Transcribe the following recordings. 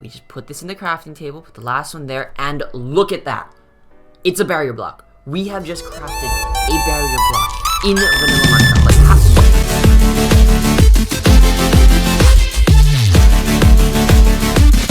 We just put this in the crafting table, put the last one there, and look at that. It's a barrier block. We have just crafted a barrier block in vanilla Minecraft.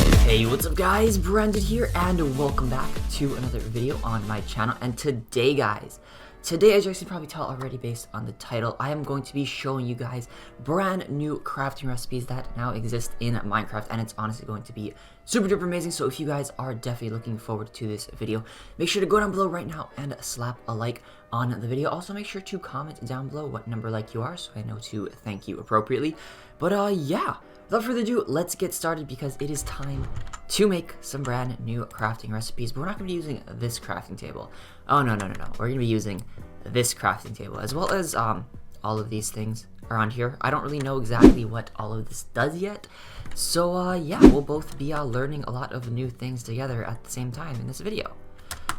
Like, hey, what's up guys? Brandon here, and welcome back to another video on my channel. And today, guys, as you guys can probably tell already based on the title, I am going to be showing you guys brand new crafting recipes that now exist in Minecraft, and it's honestly going to be super duper amazing. So if you guys are definitely looking forward to this video, make sure to go down below right now and slap a like on the video. Also make sure to comment down below what number like you are so I know to thank you appropriately. But yeah, without further ado, let's get started because it is time to make some brand new crafting recipes. But we're not going to be using this crafting table. Oh, no. We're going to be using this crafting table, as well as all of these things around here. I don't really know exactly what all of this does yet. So, yeah, we'll both be learning a lot of new things together at the same time in this video.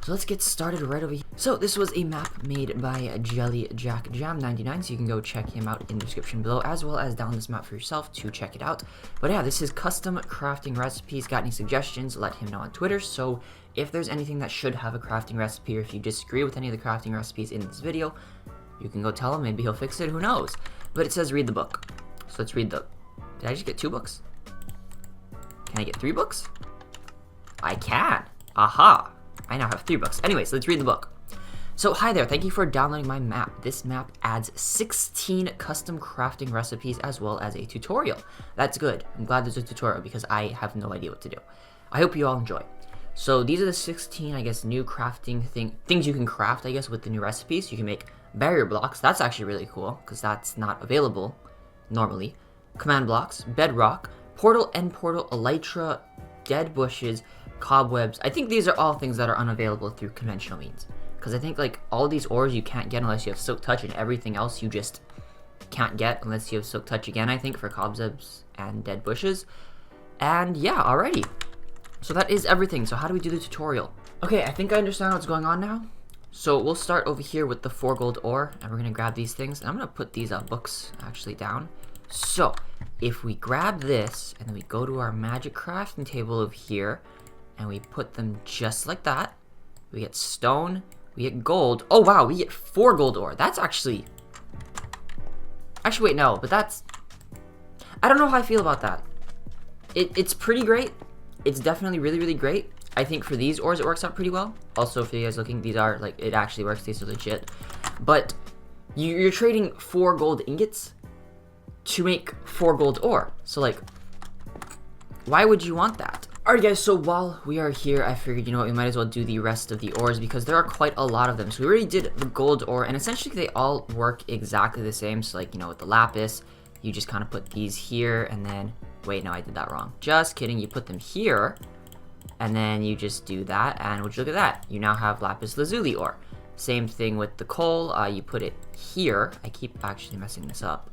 So let's get started right over here. So this was a map made by Jelly Jack Jam 99, so you can go check him out in the description below, as well as download this map for yourself to check it out. But yeah, this is custom crafting recipes. Got any suggestions, let him know on Twitter. So if there's anything that should have a crafting recipe, or if you disagree with any of the crafting recipes in this video, you can go tell him, maybe he'll fix it, who knows. But it says read the book. So let's read the... Did I just get 2 books? Can I get 3 books? I can. Aha. I now have 3 books. Anyways, let's read the book. So, hi there, thank you for downloading my map. This map adds 16 custom crafting recipes as well as a tutorial. That's good. I'm glad there's a tutorial because I have no idea what to do. I hope you all enjoy. So, these are the 16, I guess, new crafting things you can craft, I guess, with the new recipes. You can make barrier blocks. That's actually really cool because that's not available normally. Command blocks, bedrock, portal, end portal, elytra, dead bushes, cobwebs. I think these are all things that are unavailable through conventional means, because I think like all these ores you can't get unless you have silk touch, and everything else you just can't get unless you have silk touch again, I think, for cobwebs and dead bushes. And yeah, alrighty, so that is everything. So how do we do the tutorial? Okay, I think I understand what's going on now. So we'll start over here with the 4 gold ore, and we're gonna grab these things, and I'm gonna put these books actually down. So if we grab this and then we go to our magic crafting table over here and we put them just like that, we get stone, we get gold. Oh wow, we get 4 gold ore. That's actually wait, no, but that's, I don't know how I feel about that. It's pretty great. It's definitely really great. I think for these ores it works out pretty well. Also, for you guys looking, these are like, it actually works. These are legit. But you're trading 4 gold ingots to make 4 gold ore. So like, why would you want that? Alright guys, so while we are here, I figured, you know what, we might as well do the rest of the ores because there are quite a lot of them. So we already did the gold ore, and essentially they all work exactly the same. So like, you know, with the lapis, you just kind of put these here, and then, wait, no, I did that wrong. Just kidding, you put them here, and then you just do that, and would you look at that? You now have lapis lazuli ore. Same thing with the coal, you put it here. I keep actually messing this up.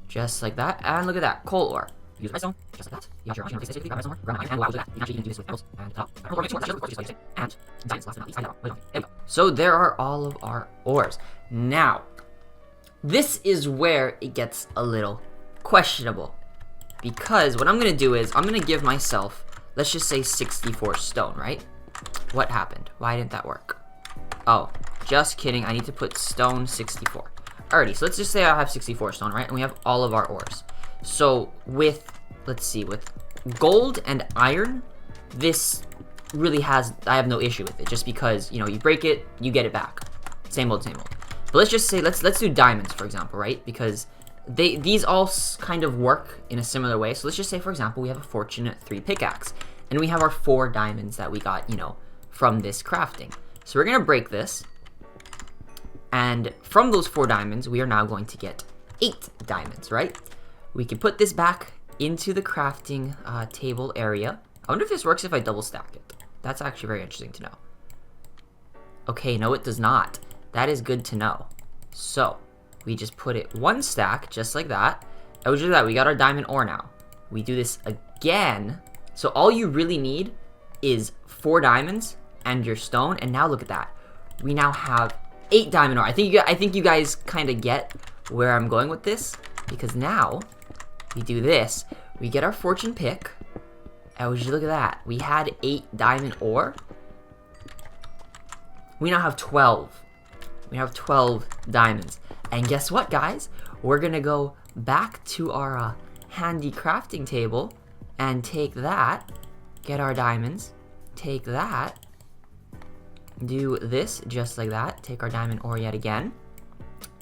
Just like that, and look at that, coal ore. Use redstone, just like that. You got your basically grab redstone, grab and allow that. You can actually even do this with apples and top. And diamonds, last but not least, there we go. So there are all of our ores. Now, this is where it gets a little questionable, because what I'm gonna do is I'm gonna give myself, let's just say 64 stone, right? What happened? Why didn't that work? Oh, just kidding. I need to put stone 64. Alrighty, so let's just say I have 64 stone, right? And we have all of our ores. So with, let's see, with gold and iron, this really has, I have no issue with it, just because, you know, you break it, you get it back. Same old, same old. But let's just say, let's do diamonds, for example, right? Because these all kind of work in a similar way. So let's just say, for example, we have a fortune 3 pickaxe, and we have our 4 diamonds that we got, you know, from this crafting. So we're gonna break this. And from those 4 diamonds, we are now going to get 8 diamonds, right? We can put this back into the crafting table area. I wonder if this works if I double stack it. That's actually very interesting to know. Okay, no, it does not. That is good to know. So we just put it 1 stack, just like that. Oh, just that, we got our diamond ore now. We do this again. So all you really need is 4 diamonds and your stone. And now look at that. We now have 8 diamond ore. I think you guys kind of get where I'm going with this, because now we do this. We get our fortune pick, And would you look at that? We had 8 diamond ore. We now have 12. We have 12 diamonds. And guess what, guys? We're gonna go back to our handy crafting table and take that, get our diamonds, take that, do this just like that, take our diamond ore yet again,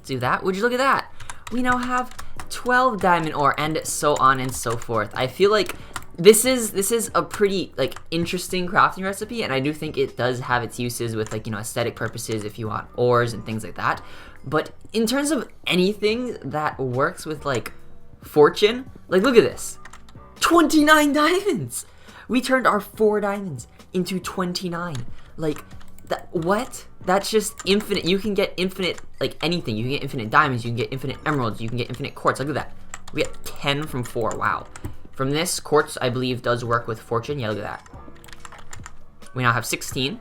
do that. Would you look at that? We now have 12 diamond ore, and so on and so forth. I feel like this is a pretty like interesting crafting recipe, and I do think it does have its uses with like, you know, aesthetic purposes if you want ores and things like that. But in terms of anything that works with like fortune, like look at this. 29 diamonds! We turned our 4 diamonds into 29. Like that, what? That's just infinite. You can get infinite like anything. You can get infinite diamonds, you can get infinite emeralds, you can get infinite quartz. Look at that. We get 10 from 4. Wow. From this, quartz, I believe, does work with fortune. Yeah, look at that. We now have 16.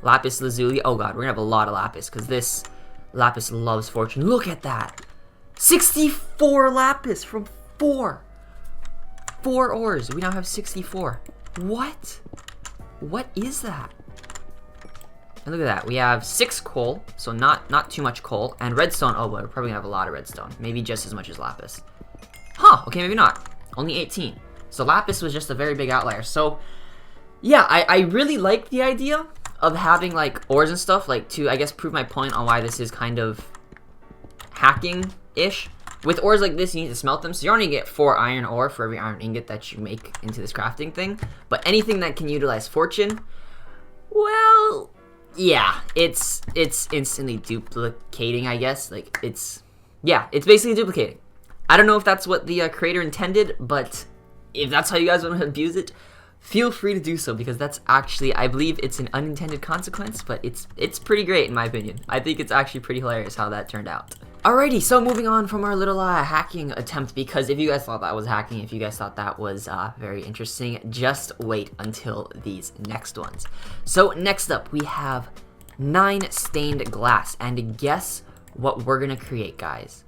Lapis lazuli. Oh god, we're gonna have a lot of lapis, because this lapis loves fortune. Look at that. 64 lapis from 4 ores. We now have 64. What? What is that? And look at that. We have 6 coal, so not too much coal. And redstone. Oh, well, we're probably gonna have a lot of redstone. Maybe just as much as lapis. Huh, okay, maybe not. Only 18. So lapis was just a very big outlier. So yeah, I really like the idea of having like ores and stuff, like to, I guess, prove my point on why this is kind of hacking-ish. With ores like this, you need to smelt them, so you only get 4 iron ore for every iron ingot that you make into this crafting thing. But anything that can utilize fortune, well, yeah, it's instantly duplicating, I guess. Like, it's basically duplicating. I don't know if that's what the creator intended, but if that's how you guys want to abuse it, feel free to do so, because that's actually, I believe it's an unintended consequence, but it's pretty great in my opinion. I think it's actually pretty hilarious how that turned out. Alrighty, so moving on from our little hacking attempt, because if you guys thought that was hacking, if you guys thought that was very interesting, just wait until these next ones. So next up, we have 9 stained glass, and guess what we're gonna create, guys?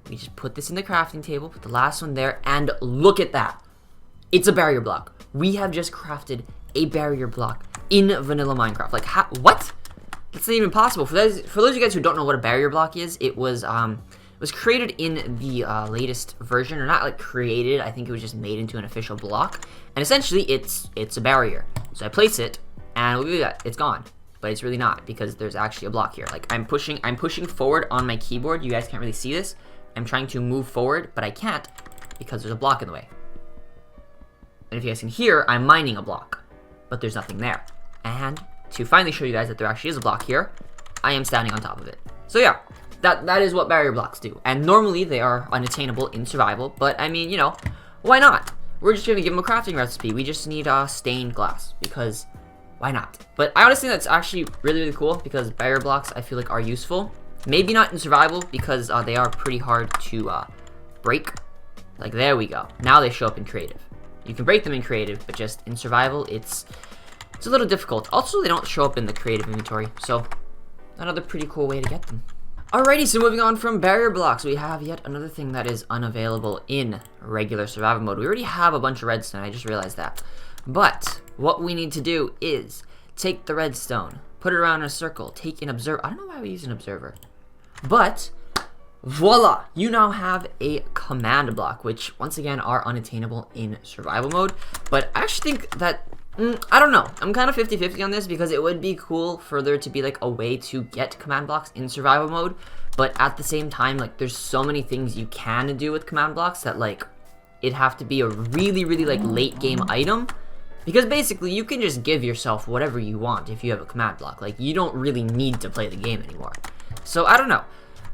We just put this in the crafting table, put the last one there, and look at that. It's a barrier block. We have just crafted a barrier block in vanilla Minecraft. Like, what? That's not even possible. For those of you guys who don't know what a barrier block is, it was created in the latest version, or not like created. I think it was just made into an official block, and essentially it's a barrier. So I place it, and look at that, it's gone. But it's really not, because there's actually a block here. Like I'm pushing forward on my keyboard. You guys can't really see this. I'm trying to move forward, but I can't because there's a block in the way. And if you guys can hear, I'm mining a block, but there's nothing there. And to finally show you guys that there actually is a block here, I am standing on top of it. So yeah, that is what barrier blocks do. And normally they are unattainable in survival, but I mean, you know, why not? We're just gonna give them a crafting recipe. We just need stained glass, because why not? But I honestly think that's actually really, really cool, because barrier blocks I feel like are useful. Maybe not in survival, because they are pretty hard to break. Like, there we go. Now they show up in creative. You can break them in creative, but just in survival, it's a little difficult. Also, they don't show up in the creative inventory, so another pretty cool way to get them. Alrighty, so moving on from barrier blocks, we have yet another thing that is unavailable in regular survival mode. We already have a bunch of redstone, I just realized that. But what we need to do is take the redstone, put it around in a circle, take an observer. I don't know why we use an observer. But voila, you now have a command block, which once again are unattainable in survival mode. But I actually think that, I don't know, I'm kind of 50-50 on this, because it would be cool for there to be like a way to get command blocks in survival mode. But at the same time, like, there's so many things you can do with command blocks that like it'd have to be a really, really like late game item. Because basically you can just give yourself whatever you want if you have a command block. Like, you don't really need to play the game anymore. So I don't know.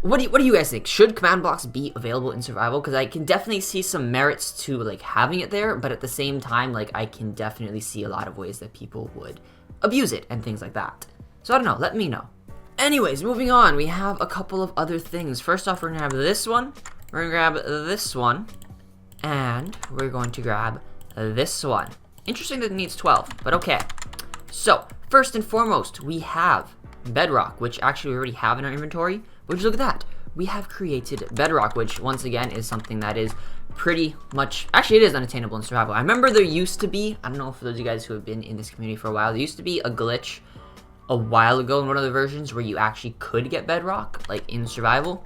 What do you guys think? Should command blocks be available in survival? Because I can definitely see some merits to like having it there, but at the same time, like, I can definitely see a lot of ways that people would abuse it and things like that. So I don't know, let me know. Anyways, moving on, we have a couple of other things. First off, we're gonna have this one, we're gonna grab this one, and we're going to grab this one. Interesting that it needs 12, but okay. So first and foremost, we have Bedrock, which actually we already have in our inventory. But just look at that. we have created Bedrock, which once again is something that is pretty much, actually it is unattainable in survival. I remember there used to be, I don't know for those of you guys who have been in this community for a while, there used to be a glitch a while ago in one of the versions where you actually could get Bedrock, like in survival,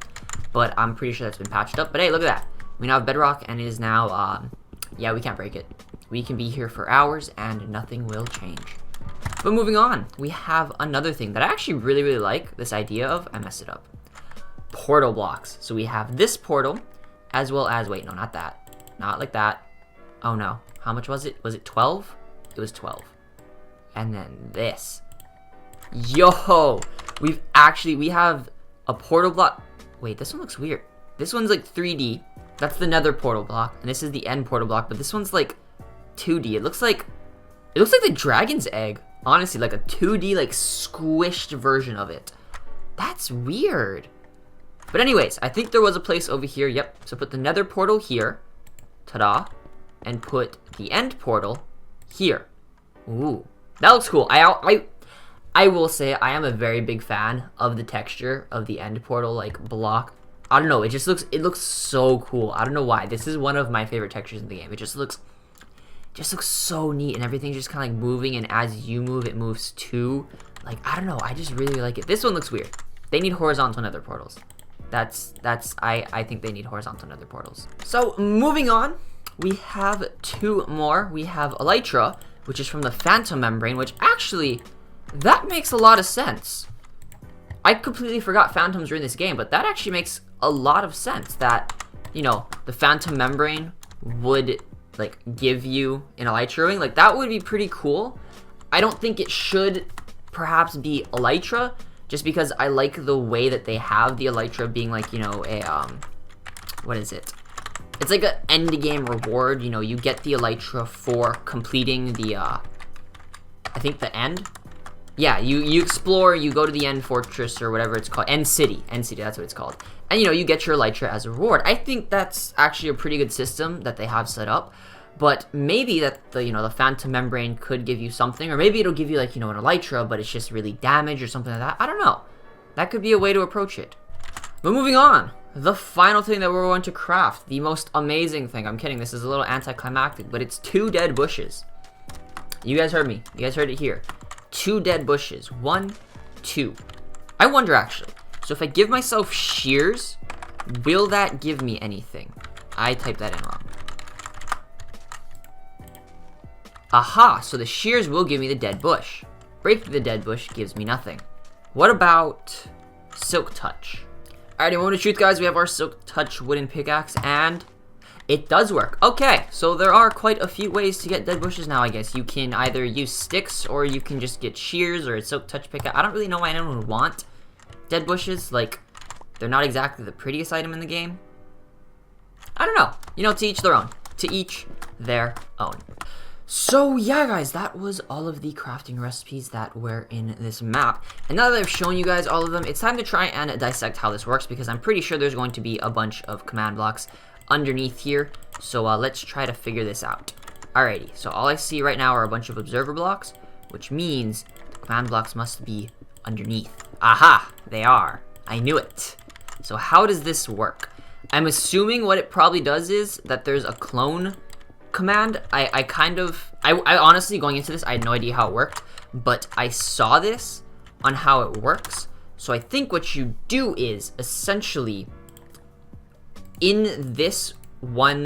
but I'm pretty sure that's been patched up. But hey, look at that. We now have Bedrock, and it is now, yeah, we can't break it. We can be here for hours, and nothing will change. But moving on, we have another thing that I actually really, really like this idea of. I messed it up. Portal blocks. So we have this portal, as well as, wait, no, not that. Not like that. Oh no. How much was it? Was it 12? It was 12. And then this. Yo! We have a portal block. Wait, this one looks weird. This one's like 3D. That's the nether portal block. And this is the end portal block. But this one's like 2D. It looks like the dragon's egg. Honestly, like a 2D, like squished version of it. That's weird. But anyways, I think there was a place over here. Yep. So put the nether portal here. Ta-da. And put the end portal here. Ooh. That looks cool. I will say I am a very big fan of the texture of the end portal like block. I don't know. It looks so cool. I don't know why. This is one of my favorite textures in the game. It just looks so neat, and everything's just kind of like moving, and as you move, it moves too. Like, I don't know. I just really like it. This one looks weird. They need horizontal nether portals. I think they need horizontal nether portals. So moving on, we have two more. We have Elytra, which is from the Phantom Membrane, which actually, that makes a lot of sense. I completely forgot Phantoms were in this game, but that actually makes a lot of sense that, you know, the Phantom Membrane would, like, give you an Elytra ring. Like, that would be pretty cool. I don't think it should perhaps be Elytra, just because I like the way that they have the Elytra being, like, you know, a, what is it? It's like an end game reward. You know, you get the Elytra for completing the, I think the end. Yeah, you explore, you go to the end fortress or whatever it's called. End City, that's what it's called. And, you know, you get your Elytra as a reward. I think that's actually a pretty good system that they have set up. But maybe that the, you know, the Phantom Membrane could give you something, or maybe it'll give you, like, you know, an Elytra, but it's just really damaged or something like that. I don't know. That could be a way to approach it. But moving on, the final thing that we're going to craft, the most amazing thing. I'm kidding, this is a little anticlimactic, but it's 2 dead bushes. You guys heard me. You guys heard it here. 2 dead bushes. 1, 2. I wonder, actually. So if I give myself shears, will that give me anything? I typed that in wrong. Aha, so the shears will give me the dead bush. Break the dead bush gives me nothing. What about Silk Touch? Alrighty, moment of truth, guys. We have our Silk Touch wooden pickaxe, and it does work. Okay, so there are quite a few ways to get dead bushes now, I guess. You can either use sticks, or you can just get shears or a Silk Touch pickaxe. I don't really know why anyone would want dead bushes. Like, they're not exactly the prettiest item in the game. I don't know. You know, to each their own. To each their own. So yeah, guys, that was all of the crafting recipes that were in this map. And now that I've shown you guys all of them, it's time to try and dissect how this works, because I'm pretty sure there's going to be a bunch of command blocks underneath here. So let's try to figure this out. Alrighty, so all I see right now are a bunch of observer blocks, which means the command blocks must be underneath. Aha, they are. I knew it. So how does this work? I'm assuming what it probably does is that there's a clone command. I honestly, going into this, I had no idea how it worked, but I saw this on how it works. So I think what you do is essentially in this one,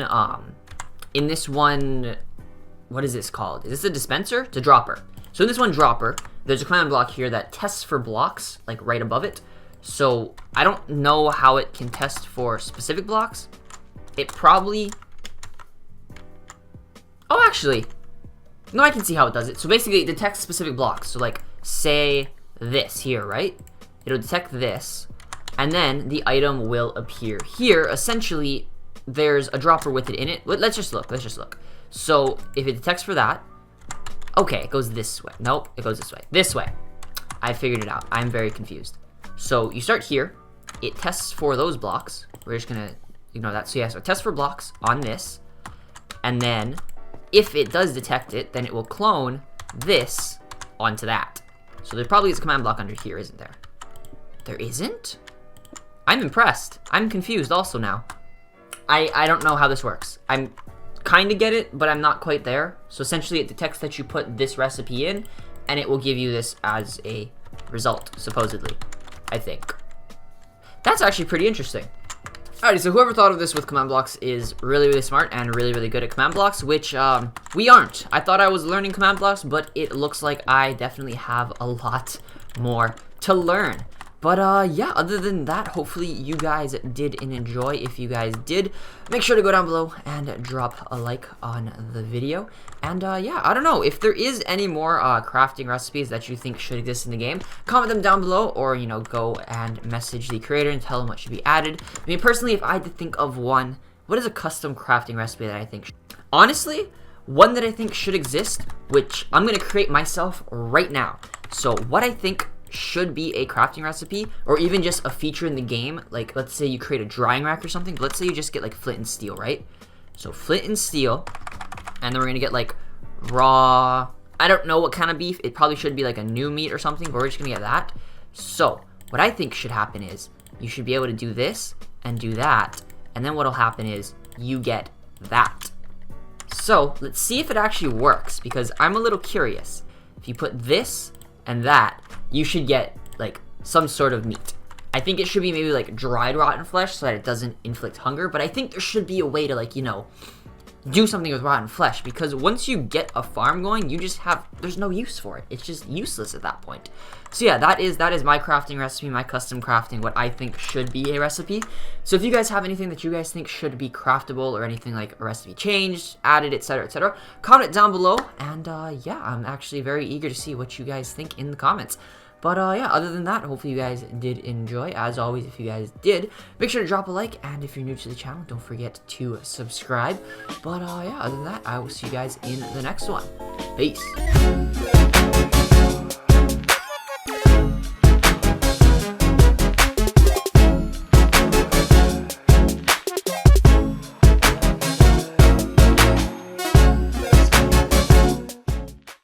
what is this called? Is this a dispenser? It's a dropper. So in this one dropper, there's a command block here that tests for blocks, like right above it. So I don't know how it can test for specific blocks. It probably, oh, actually, no, I can see how it does it. So basically, it detects specific blocks. So like, say this here, right? It'll detect this, and then the item will appear here. Essentially, there's a dropper with it in it. Let's just look. So if it detects for that, okay, it goes this way. Nope, it goes this way. This way. I figured it out. I'm very confused. So you start here. It tests for those blocks. We're just gonna ignore that. So yeah, so it tests for blocks on this, and then if it does detect it, then it will clone this onto that. So there probably is a command block under here, isn't there? There isn't? I'm impressed. I'm confused also now. I don't know how this works. I'm kind of get it, but I'm not quite there. So essentially it detects that you put this recipe in, and it will give you this as a result, supposedly, I think. That's actually pretty interesting. Alrighty, so whoever thought of this with command blocks is really, really smart and really, really good at command blocks, which we aren't. I thought I was learning command blocks, but it looks like I definitely have a lot more to learn. But yeah, other than that, hopefully you guys did enjoy. If you guys did, make sure to go down below and drop a like on the video. And yeah, I don't know, if there is any more crafting recipes that you think should exist in the game, comment them down below, or, you know, go and message the creator and tell them what should be added. I mean, personally, if I had to think of one, what is a custom crafting recipe that I think honestly, one that I think should exist, which I'm going to create myself right now. So what I think should be a crafting recipe, or even just a feature in the game, like let's say you create a drying rack or something, but let's say you just get like flint and steel, right? So flint and steel, and then we're gonna get like raw, I don't know what kind of beef, it probably should be like a new meat or something, but we're just gonna get that. So what I think should happen is you should be able to do this and do that, and then what'll happen is you get that. So let's see if it actually works, because I'm a little curious. If you put this and that, you should get like some sort of meat. I think it should be maybe like dried rotten flesh so that it doesn't inflict hunger, but I think there should be a way to, like, you know, do something with rotten flesh, because once you get a farm going, you just have, there's no use for it. It's just useless at that point. So yeah, that is my crafting recipe, my custom crafting, what I think should be a recipe. So if you guys have anything that you guys think should be craftable, or anything like a recipe changed, added, etc., comment down below. And yeah, I'm actually very eager to see what you guys think in the comments. But yeah, other than that, hopefully you guys did enjoy. As always, if you guys did, make sure to drop a like, and if you're new to the channel, don't forget to subscribe. But yeah, other than that, I will see you guys in the next one. Peace.